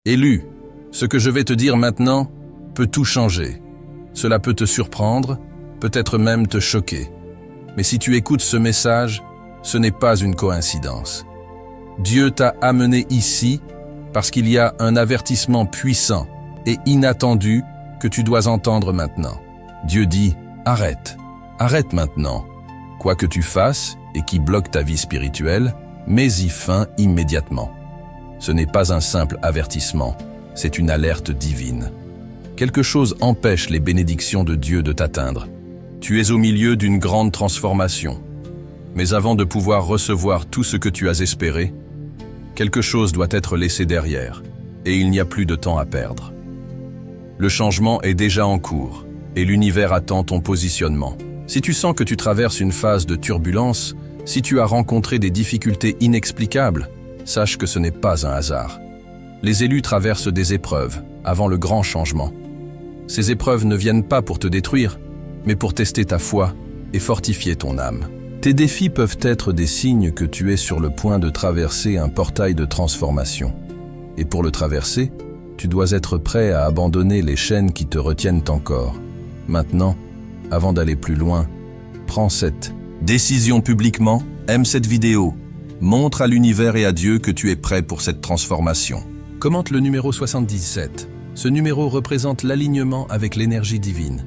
Élu, ce que je vais te dire maintenant peut tout changer. Cela peut te surprendre, peut-être même te choquer. Mais si tu écoutes ce message, ce n'est pas une coïncidence. Dieu t'a amené ici parce qu'il y a un avertissement puissant et inattendu que tu dois entendre maintenant. Dieu dit « Arrête, arrête maintenant. Quoi que tu fasses et qui bloque ta vie spirituelle, mets-y fin immédiatement. » Ce n'est pas un simple avertissement, c'est une alerte divine. Quelque chose empêche les bénédictions de Dieu de t'atteindre. Tu es au milieu d'une grande transformation. Mais avant de pouvoir recevoir tout ce que tu as espéré, quelque chose doit être laissé derrière, et il n'y a plus de temps à perdre. Le changement est déjà en cours, et l'univers attend ton positionnement. Si tu sens que tu traverses une phase de turbulence, si tu as rencontré des difficultés inexplicables, sache que ce n'est pas un hasard. Les élus traversent des épreuves avant le grand changement. Ces épreuves ne viennent pas pour te détruire, mais pour tester ta foi et fortifier ton âme. Tes défis peuvent être des signes que tu es sur le point de traverser un portail de transformation. Et pour le traverser, tu dois être prêt à abandonner les chaînes qui te retiennent encore. Maintenant, avant d'aller plus loin, prends cette décision publiquement, aime cette vidéo, montre à l'univers et à Dieu que tu es prêt pour cette transformation. Commente le numéro 77. Ce numéro représente l'alignement avec l'énergie divine.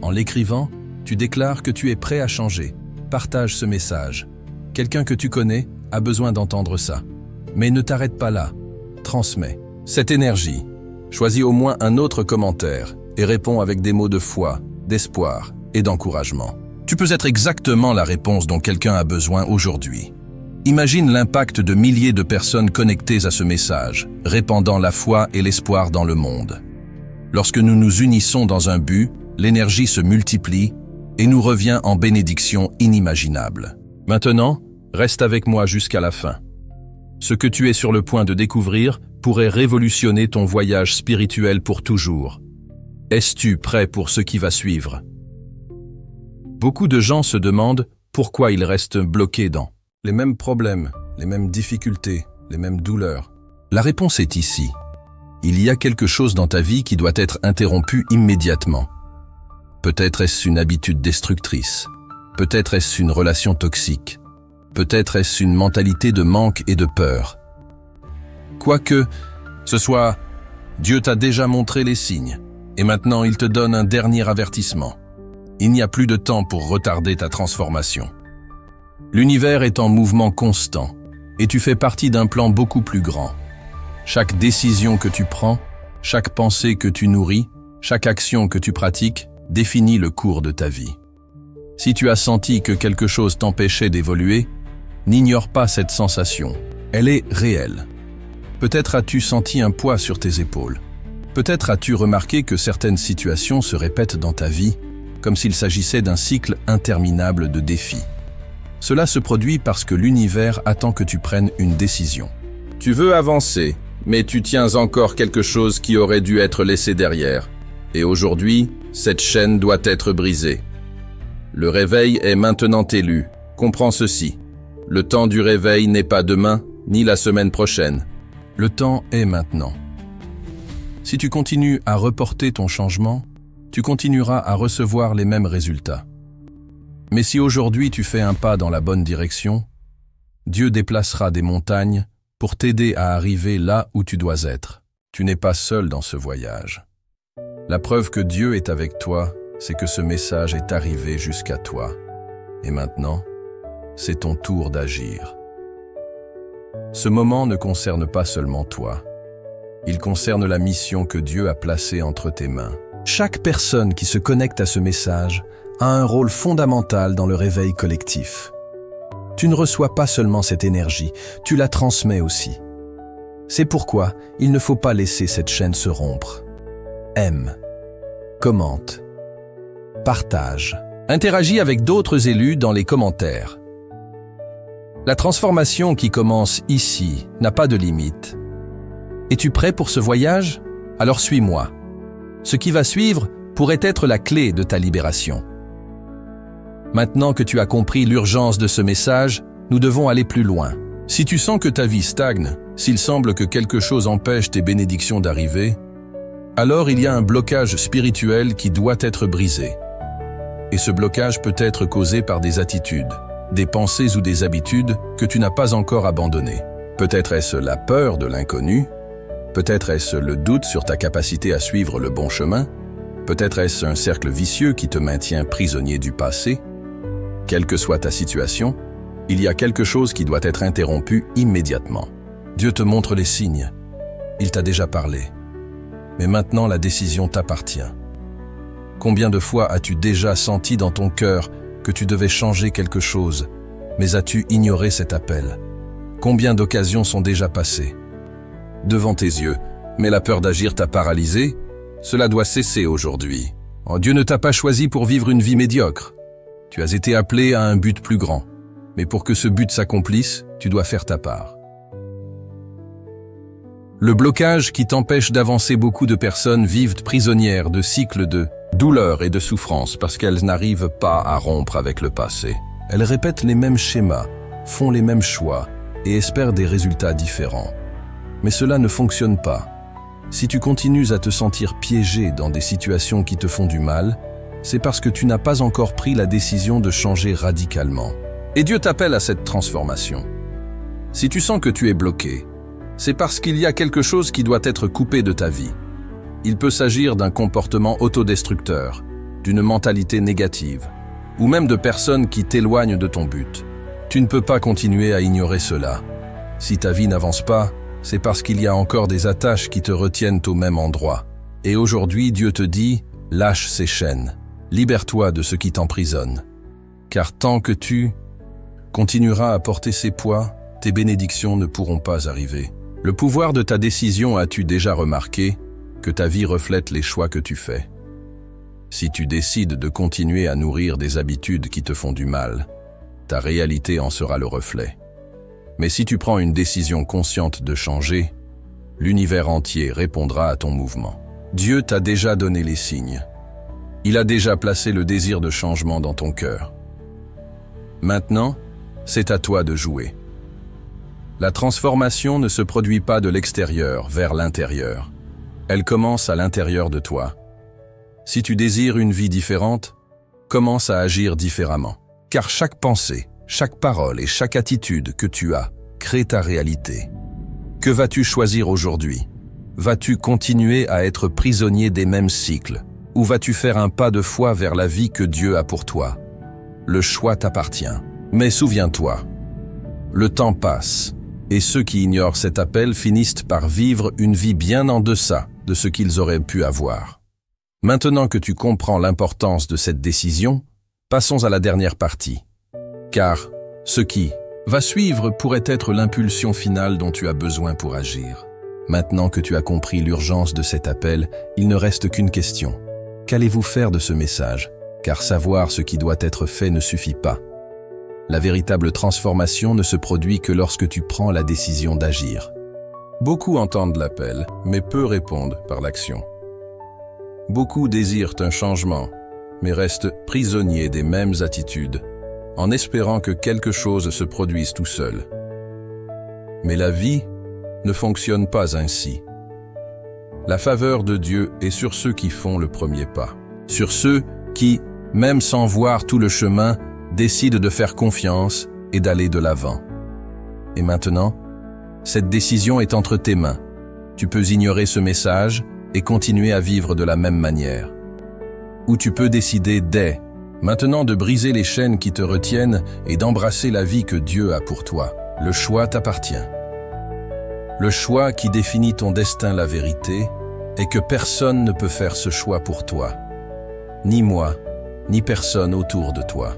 En l'écrivant, tu déclares que tu es prêt à changer. Partage ce message. Quelqu'un que tu connais a besoin d'entendre ça. Mais ne t'arrête pas là. Transmets cette énergie. Choisis au moins un autre commentaire et réponds avec des mots de foi, d'espoir et d'encouragement. Tu peux être exactement la réponse dont quelqu'un a besoin aujourd'hui. Imagine l'impact de milliers de personnes connectées à ce message, répandant la foi et l'espoir dans le monde. Lorsque nous nous unissons dans un but, l'énergie se multiplie et nous revient en bénédiction inimaginable. Maintenant, reste avec moi jusqu'à la fin. Ce que tu es sur le point de découvrir pourrait révolutionner ton voyage spirituel pour toujours. Es-tu prêt pour ce qui va suivre? Beaucoup de gens se demandent pourquoi ils restent bloqués dans les mêmes problèmes, les mêmes difficultés, les mêmes douleurs. La réponse est ici. Il y a quelque chose dans ta vie qui doit être interrompu immédiatement. Peut-être est-ce une habitude destructrice. Peut-être est-ce une relation toxique. Peut-être est-ce une mentalité de manque et de peur. Quoi que ce soit, Dieu t'a déjà montré les signes, et maintenant il te donne un dernier avertissement. Il n'y a plus de temps pour retarder ta transformation. L'univers est en mouvement constant, et tu fais partie d'un plan beaucoup plus grand. Chaque décision que tu prends, chaque pensée que tu nourris, chaque action que tu pratiques, définit le cours de ta vie. Si tu as senti que quelque chose t'empêchait d'évoluer, n'ignore pas cette sensation. Elle est réelle. Peut-être as-tu senti un poids sur tes épaules. Peut-être as-tu remarqué que certaines situations se répètent dans ta vie, comme s'il s'agissait d'un cycle interminable de défis. Cela se produit parce que l'univers attend que tu prennes une décision. Tu veux avancer, mais tu tiens encore quelque chose qui aurait dû être laissé derrière. Et aujourd'hui, cette chaîne doit être brisée. Le réveil est maintenant élu. Comprends ceci. Le temps du réveil n'est pas demain, ni la semaine prochaine. Le temps est maintenant. Si tu continues à reporter ton changement, tu continueras à recevoir les mêmes résultats. Mais si aujourd'hui tu fais un pas dans la bonne direction, Dieu déplacera des montagnes pour t'aider à arriver là où tu dois être. Tu n'es pas seul dans ce voyage. La preuve que Dieu est avec toi, c'est que ce message est arrivé jusqu'à toi. Et maintenant, c'est ton tour d'agir. Ce moment ne concerne pas seulement toi. Il concerne la mission que Dieu a placée entre tes mains. Chaque personne qui se connecte à ce message a un rôle fondamental dans le réveil collectif. Tu ne reçois pas seulement cette énergie, tu la transmets aussi. C'est pourquoi il ne faut pas laisser cette chaîne se rompre. Aime, commente, partage. Interagis avec d'autres élus dans les commentaires. La transformation qui commence ici n'a pas de limite. Es-tu prêt pour ce voyage? Alors suis-moi. Ce qui va suivre pourrait être la clé de ta libération. Maintenant que tu as compris l'urgence de ce message, nous devons aller plus loin. Si tu sens que ta vie stagne, S'il semble que quelque chose empêche tes bénédictions d'arriver, alors il y a un blocage spirituel qui doit être brisé. Et ce blocage peut être causé par des attitudes, des pensées ou des habitudes que tu n'as pas encore abandonnées. Peut-être est-ce la peur de l'inconnu, peut-être est-ce le doute sur ta capacité à suivre le bon chemin, peut-être est-ce un cercle vicieux qui te maintient prisonnier du passé. Quelle que soit ta situation, il y a quelque chose qui doit être interrompu immédiatement. Dieu te montre les signes. Il t'a déjà parlé. Mais maintenant, la décision t'appartient. Combien de fois as-tu déjà senti dans ton cœur que tu devais changer quelque chose, mais as-tu ignoré cet appel? Combien d'occasions sont déjà passées devant tes yeux, mais la peur d'agir t'a paralysé? Cela doit cesser aujourd'hui. Dieu ne t'a pas choisi pour vivre une vie médiocre. Tu as été appelé à un but plus grand. Mais pour que ce but s'accomplisse, tu dois faire ta part. Le blocage qui t'empêche d'avancer, beaucoup de personnes vivent prisonnières de cycles de douleur et de souffrance parce qu'elles n'arrivent pas à rompre avec le passé. Elles répètent les mêmes schémas, font les mêmes choix et espèrent des résultats différents. Mais cela ne fonctionne pas. Si tu continues à te sentir piégé dans des situations qui te font du mal, c'est parce que tu n'as pas encore pris la décision de changer radicalement. Et Dieu t'appelle à cette transformation. Si tu sens que tu es bloqué, c'est parce qu'il y a quelque chose qui doit être coupé de ta vie. Il peut s'agir d'un comportement autodestructeur, d'une mentalité négative, ou même de personnes qui t'éloignent de ton but. Tu ne peux pas continuer à ignorer cela. Si ta vie n'avance pas, c'est parce qu'il y a encore des attaches qui te retiennent au même endroit. Et aujourd'hui, Dieu te dit, lâche ces chaînes, libère-toi de ce qui t'emprisonne. Car tant que tu continueras à porter ces poids, tes bénédictions ne pourront pas arriver. Le pouvoir de ta décision, as-tu déjà remarqué que ta vie reflète les choix que tu fais? Si tu décides de continuer à nourrir des habitudes qui te font du mal, ta réalité en sera le reflet. Mais si tu prends une décision consciente de changer, l'univers entier répondra à ton mouvement. Dieu t'a déjà donné les signes. Il a déjà placé le désir de changement dans ton cœur. Maintenant, c'est à toi de jouer. La transformation ne se produit pas de l'extérieur vers l'intérieur. Elle commence à l'intérieur de toi. Si tu désires une vie différente, commence à agir différemment. Car chaque pensée, chaque parole et chaque attitude que tu as crée ta réalité. Que vas-tu choisir aujourd'hui? Vas-tu continuer à être prisonnier des mêmes cycles? Ou vas-tu faire un pas de foi vers la vie que Dieu a pour toi? Le choix t'appartient. Mais souviens-toi, le temps passe, et ceux qui ignorent cet appel finissent par vivre une vie bien en deçà de ce qu'ils auraient pu avoir. Maintenant que tu comprends l'importance de cette décision, passons à la dernière partie. Car ce qui va suivre pourrait être l'impulsion finale dont tu as besoin pour agir. Maintenant que tu as compris l'urgence de cet appel, il ne reste qu'une question. Qu'allez-vous faire de ce message? Car savoir ce qui doit être fait ne suffit pas. La véritable transformation ne se produit que lorsque tu prends la décision d'agir. Beaucoup entendent l'appel, mais peu répondent par l'action. Beaucoup désirent un changement, mais restent prisonniers des mêmes attitudes, en espérant que quelque chose se produise tout seul. Mais la vie ne fonctionne pas ainsi. La faveur de Dieu est sur ceux qui font le premier pas, sur ceux qui, même sans voir tout le chemin, décident de faire confiance et d'aller de l'avant. Et maintenant, cette décision est entre tes mains. Tu peux ignorer ce message et continuer à vivre de la même manière. Ou tu peux décider dès maintenant de briser les chaînes qui te retiennent et d'embrasser la vie que Dieu a pour toi. Le choix t'appartient. Le choix qui définit ton destin, la vérité, est que personne ne peut faire ce choix pour toi. Ni moi, ni personne autour de toi.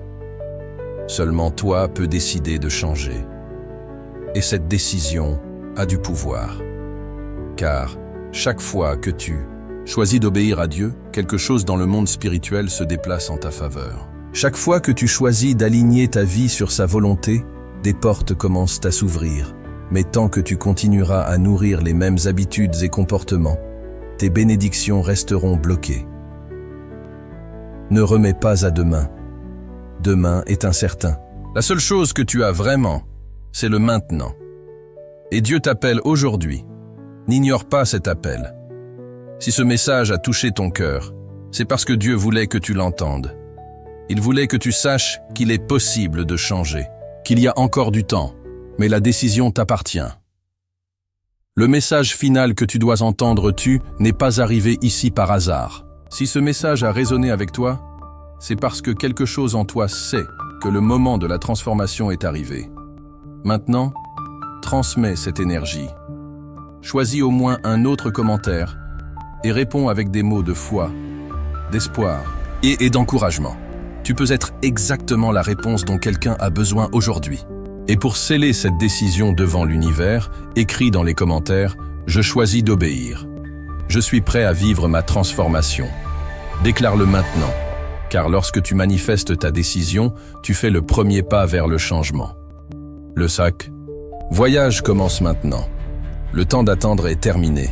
Seulement toi peux décider de changer. Et cette décision a du pouvoir. Car chaque fois que tu choisis d'obéir à Dieu, quelque chose dans le monde spirituel se déplace en ta faveur. Chaque fois que tu choisis d'aligner ta vie sur sa volonté, des portes commencent à s'ouvrir. Mais tant que tu continueras à nourrir les mêmes habitudes et comportements, tes bénédictions resteront bloquées. Ne remets pas à demain. Demain est incertain. La seule chose que tu as vraiment, c'est le maintenant. Et Dieu t'appelle aujourd'hui. N'ignore pas cet appel. Si ce message a touché ton cœur, c'est parce que Dieu voulait que tu l'entendes. Il voulait que tu saches qu'il est possible de changer, qu'il y a encore du temps, mais la décision t'appartient. Le message final que tu dois entendre, n'est pas arrivé ici par hasard. Si ce message a résonné avec toi, c'est parce que quelque chose en toi sait que le moment de la transformation est arrivé. Maintenant, transmets cette énergie. Choisis au moins un autre commentaire et réponds avec des mots de foi, d'espoir et d'encouragement. Tu peux être exactement la réponse dont quelqu'un a besoin aujourd'hui. Et pour sceller cette décision devant l'univers, écris dans les commentaires « Je choisis d'obéir ». Je suis prêt à vivre ma transformation. Déclare-le maintenant, car lorsque tu manifestes ta décision, tu fais le premier pas vers le changement. Le sac. Voyage commence maintenant. Le temps d'attendre est terminé.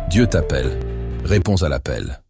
Dieu t'appelle. Réponds à l'appel.